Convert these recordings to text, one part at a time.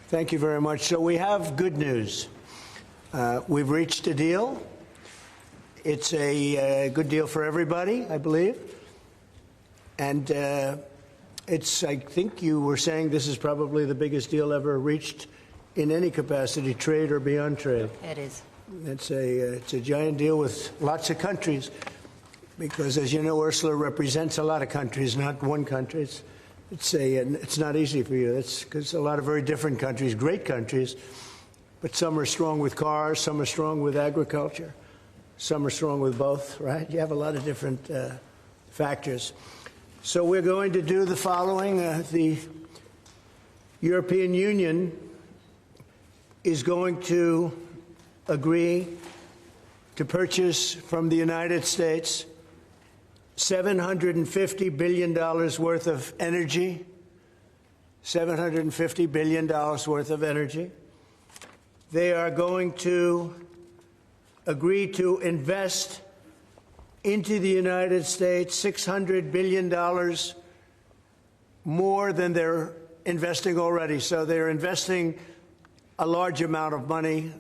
Thank you very much. So we have good news. We've reached a deal. It's a good deal for everybody, I believe. And I think you were saying this is probably the biggest deal ever reached in any capacity, trade or beyond trade. It is. It's a giant deal with lots of countries, because, as you know, Ursula represents a lot of countries, not one country. It's not easy for you. It's because a lot of very different countries, great countries, but some are strong with cars, some are strong with agriculture, some are strong with both, right? You have a lot of different factors. So we're going to do the following. The European Union is going to agree to purchase from the United States $750 billion worth of energy, $750 billion worth of energy. They are going to agree to invest into the United States $600 billion more than they're investing already. So they're investing a large amount of money.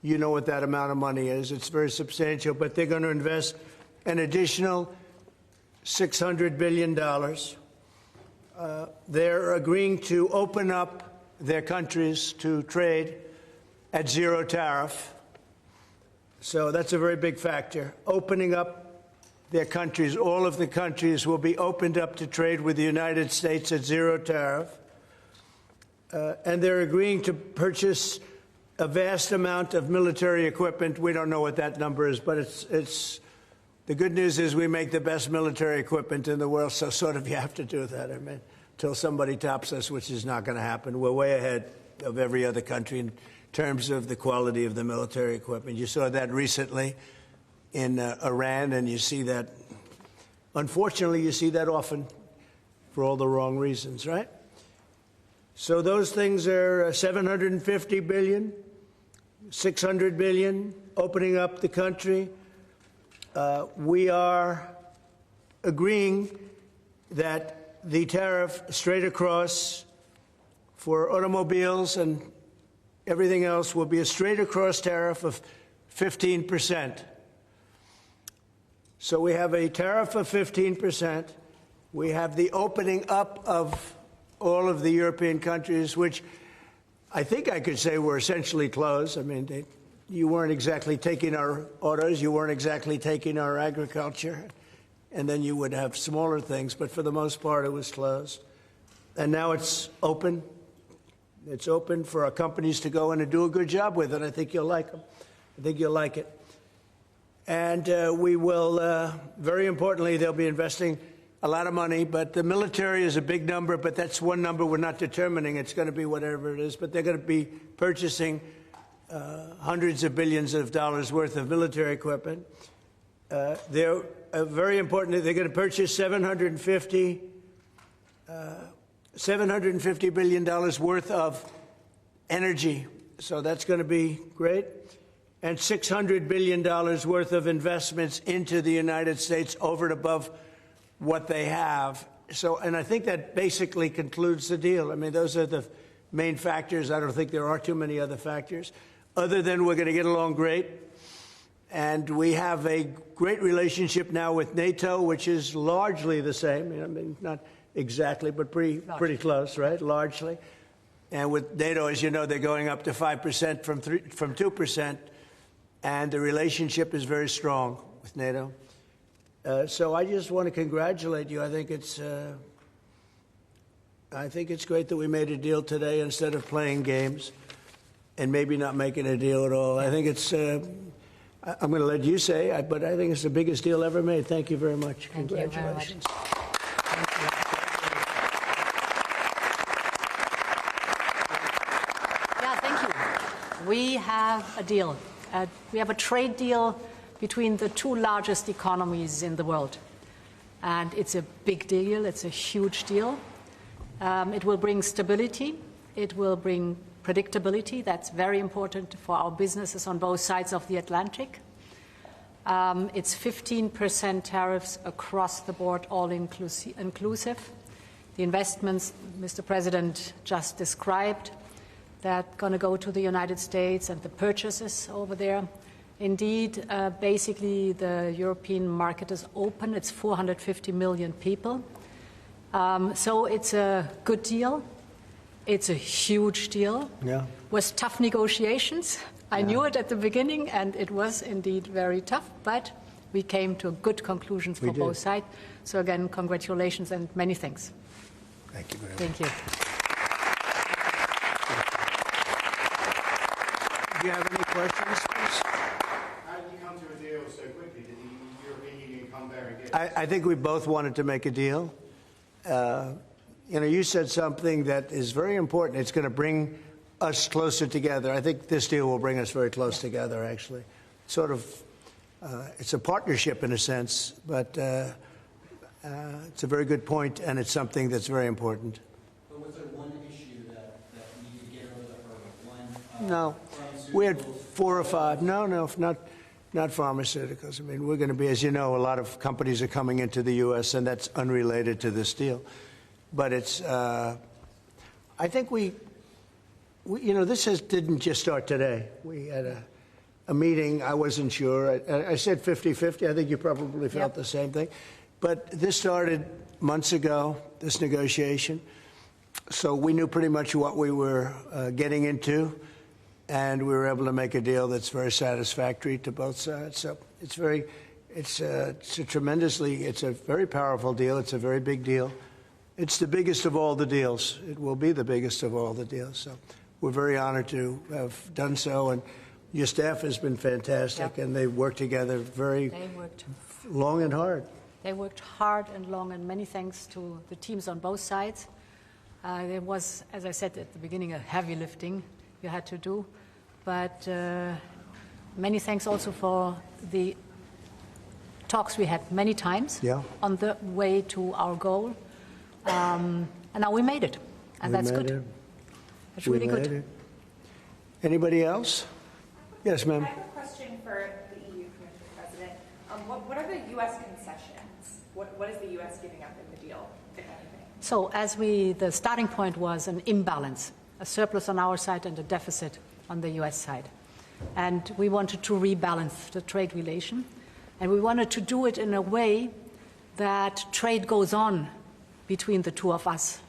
You know what that amount of money is. It's very substantial, but they're going to invest an additional $600 billion. They're agreeing to open up their countries to trade at zero tariff. So that's a very big factor. Opening up their countries, all of the countries will be opened up to trade with the United States at zero tariff. And they're agreeing to purchase a vast amount of military equipment. We don't know what that number is, but it's the good news is we make the best military equipment in the world, so sort of you have to do that. I mean, until somebody tops us, which is not going to happen. We're way ahead of every other country in terms of the quality of the military equipment. You saw that recently in Iran, and you see that, unfortunately, you see that often for all the wrong reasons, right? So those things are $750 billion, $600 billion, opening up the country. We are agreeing that the tariff straight across for automobiles and everything else will be a straight across tariff of 15%. So we have a tariff of 15%. We have the opening up of all of the European countries, which I think I could say were essentially closed. I mean, you weren't exactly taking our autos, you weren't exactly taking our agriculture, and then you would have smaller things, but for the most part it was closed. And now it's open. It's open for our companies to go in and do a good job with it. I think you'll like them. I think you'll like it. And we will, very importantly, they'll be investing a lot of money, but the military is a big number, but that's one number we're not determining. It's going to be whatever it is, but they're going to be purchasing hundreds of billions of dollars worth of military equipment. They're very important. They're going to purchase $750 billion worth of energy. So that's going to be great. And $600 billion worth of investments into the United States over and above what they have. So, and I think that basically concludes the deal. I mean, those are the main factors. I don't think there are too many other factors, other than we're going to get along great. And we have a great relationship now with NATO, which is largely the same. I mean, not exactly, but pretty close, right? Largely. And with NATO, as you know, they're going up to 5% from 2%. And the relationship is very strong with NATO. So I just want to congratulate you. I think it's great that we made a deal today instead of playing games and maybe not making a deal at all. I think it's, I'm going to let you say, but I think it's the biggest deal ever made. Thank you very much. Thank Congratulations. You very much. Thank you. Yeah, thank you. We have a deal. We have a trade deal between the two largest economies in the world. And it's a big deal. It's a huge deal. It will bring stability. It will bring predictability. That's very important for our businesses on both sides of the Atlantic. It's 15% tariffs across the board, all inclusive. The investments Mr. President just described that going to go to the United States and the purchases over there. Indeed, basically the European market is open. It's 450 million people. So it's a good deal. It's a huge deal. Yeah. It was tough negotiations. I knew it at the beginning, and it was indeed very tough, but we came to good conclusions for both sides. So again, congratulations and many thanks. Thank you very much. Thank you. Do you have any questions, please? How did you come to a deal so quickly? Did the European Union come there and get it? I think we both wanted to make a deal. You know, you said something that is very important. It's going to bring us closer together. I think this deal will bring us very close together, actually. Sort of, it's a partnership in a sense, but it's a very good point, and it's something that's very important. But was there one issue that needed to get over the hurdle? No. We had 4 or 5. No, not pharmaceuticals. I mean, we're going to be, as you know, a lot of companies are coming into the U.S., and that's unrelated to this deal. But it's, I think we you know, this didn't just start today. We had a meeting. I wasn't sure. I said 50-50. I think you probably felt the same thing. But this started months ago, this negotiation. So we knew pretty much what we were getting into, and we were able to make a deal that's very satisfactory to both sides. So it's a very powerful deal. It's a very big deal. It's the biggest of all the deals. It will be the biggest of all the deals. So we're very honored to have done so, and your staff has been fantastic, and they worked together long and hard. They worked hard and long, and many thanks to the teams on both sides. There was, as I said at the beginning, a heavy lifting you had to do, but many thanks also for the talks we had many times on the way to our goal. And now we made it, and that's good. It's really good. Anybody else? Yes, ma'am. I have a question for the EU Commission President. What are the U.S. concessions? What is the U.S. giving up in the deal, if anything? So the starting point was an imbalance, a surplus on our side and a deficit on the U.S. side. And we wanted to rebalance the trade relation. And we wanted to do it in a way that trade goes on between the two of us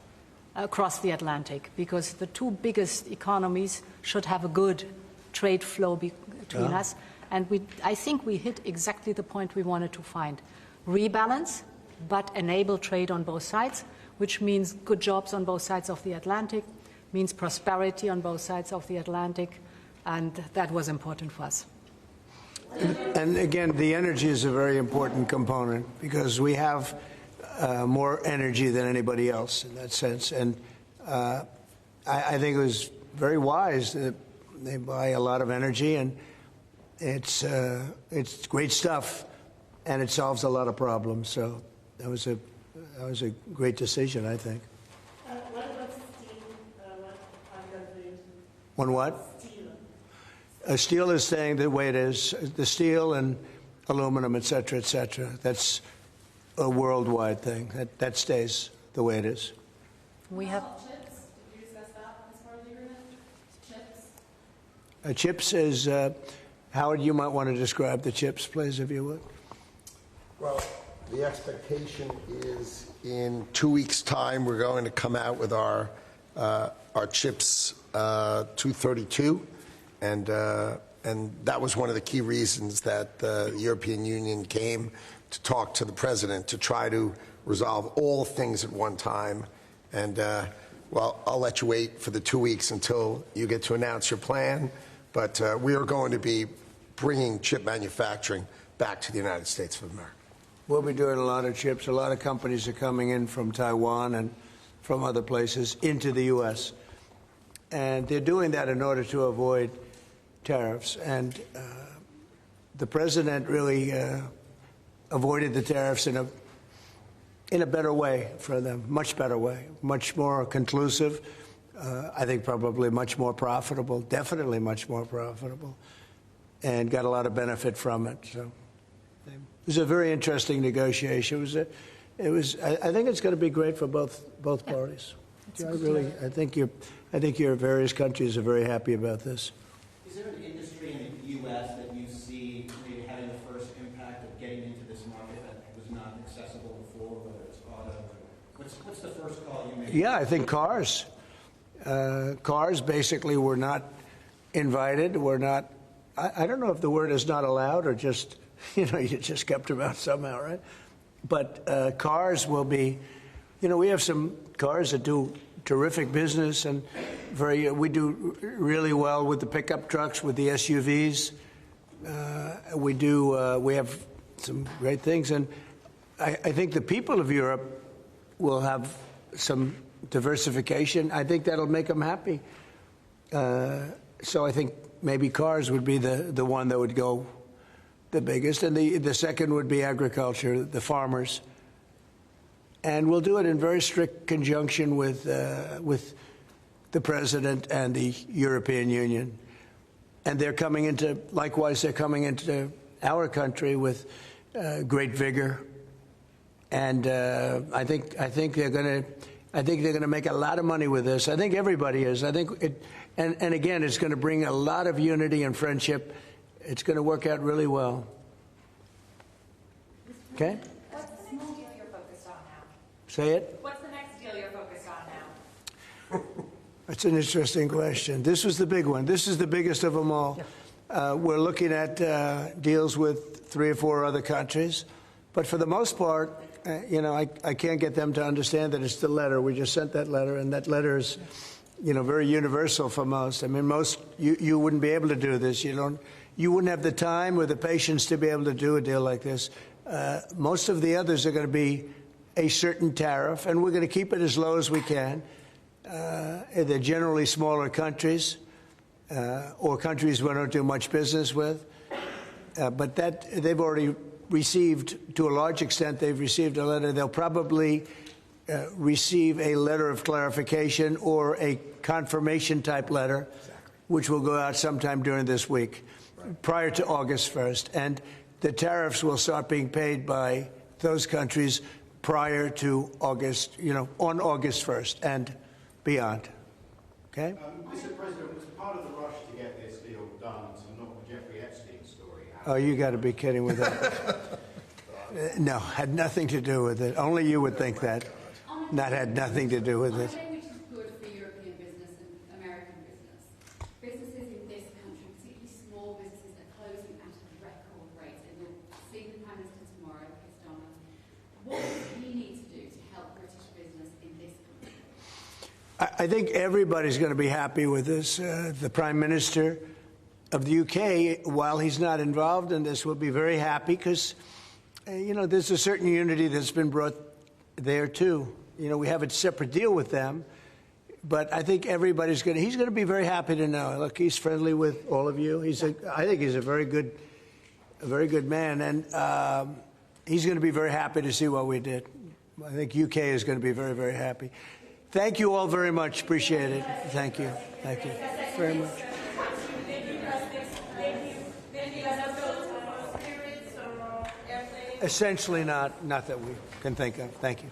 across the Atlantic, because the two biggest economies should have a good trade flow between us. And I think we hit exactly the point we wanted to find. Rebalance, but enable trade on both sides, which means good jobs on both sides of the Atlantic, means prosperity on both sides of the Atlantic, and that was important for us. And again, the energy is a very important component, because we have more energy than anybody else in that sense. And I think it was very wise that they buy a lot of energy, and it's great stuff, and it solves a lot of problems. So that was a great decision, I think. What about steel? What are you guys doing? On what? Steel. Steel is staying the way it is. The steel and aluminum, et cetera, that's a worldwide thing. That stays the way it is. We have Chips? Did you discuss that as part of the agreement? Chips? Chips is, Howard, you might want to describe the chips, please, if you would. Well, the expectation is in 2 weeks' time we're going to come out with our chips 232, and that was one of the key reasons that the European Union came to talk to the president to try to resolve all things at one time. And well, I'll let you wait for the 2 weeks until you get to announce your plan. But we are going to be bringing chip manufacturing back to the United States of America. We'll be doing a lot of chips. A lot of companies are coming in from Taiwan and from other places into the U.S. And they're doing that in order to avoid tariffs. And the president really avoided the tariffs in a better way for them, much better way, much more conclusive. I think probably much more profitable, definitely much more profitable, and got a lot of benefit from it. So it was a very interesting negotiation. It was I think it's going to be great for both parties. I think your various countries are very happy about this. Is there an industry in the U.S. that you see maybe having the first impact of getting into this market that was not accessible before, whether it's auto? What's the first call you made? Yeah, I think cars. Cars basically were not invited. Were not. I don't know if the word is not allowed or just you just kept them out somehow, right? But cars will be. We have some cars that do terrific business, and we do really well with the pickup trucks, with the SUVs. We have some great things, and I think the people of Europe will have some diversification. I think that'll make them happy. So I think maybe cars would be the one that would go the biggest, and the second would be agriculture, the farmers. And we'll do it in very strict conjunction with the president and the European Union. And they're coming into our country with great vigor. And I think they're going to make a lot of money with this. I think everybody is. I think and again, it's going to bring a lot of unity and friendship. It's going to work out really well. Okay? What's the next deal you're focused on now? Say it. What's the next deal you're focused on now? That's an interesting question. This was the big one. This is the biggest of them all. We're looking at deals with 3 or 4 other countries. But for the most part, I can't get them to understand that it's the letter. We just sent that letter, and that letter is, very universal for most. I mean, most, you wouldn't be able to do this. You wouldn't have the time or the patience to be able to do a deal like this. Most of the others are going to be a certain tariff, and we're going to keep it as low as we can. They're generally smaller countries or countries we don't do much business with. But that they've already received, to a large extent, they've received a letter. They'll probably receive a letter of clarification or a confirmation type letter, which will go out sometime during this week, prior to August 1st. And the tariffs will start being paid by those countries prior to August, on August 1st and beyond. Okay? Mr. President, was part of the rush to get this deal done to knock the Jeffrey Epstein story out? Oh, you got to be kidding with that. No, had nothing to do with it. Only you would think that. That had nothing to do with it. Which is good for European business and American business. Businesses in this country, particularly small businesses, are closing at a record rate. And you'll see the Prime Minister tomorrow, Keir Starmer. What does he need to do to help British business in this country? I think everybody's going to be happy with this. The Prime Minister of the UK, while he's not involved in this, will be very happy because, there's a certain unity that's been brought there too. We have a separate deal with them, but I think he's going to be very happy to know. Look, he's friendly with all of you. I think he's a very good man, and he's going to be very happy to see what we did. I think UK is going to be very, very happy. Thank you all very much. Appreciate it. Thank you. Thank you very much. Essentially not that we can think of. Thank you.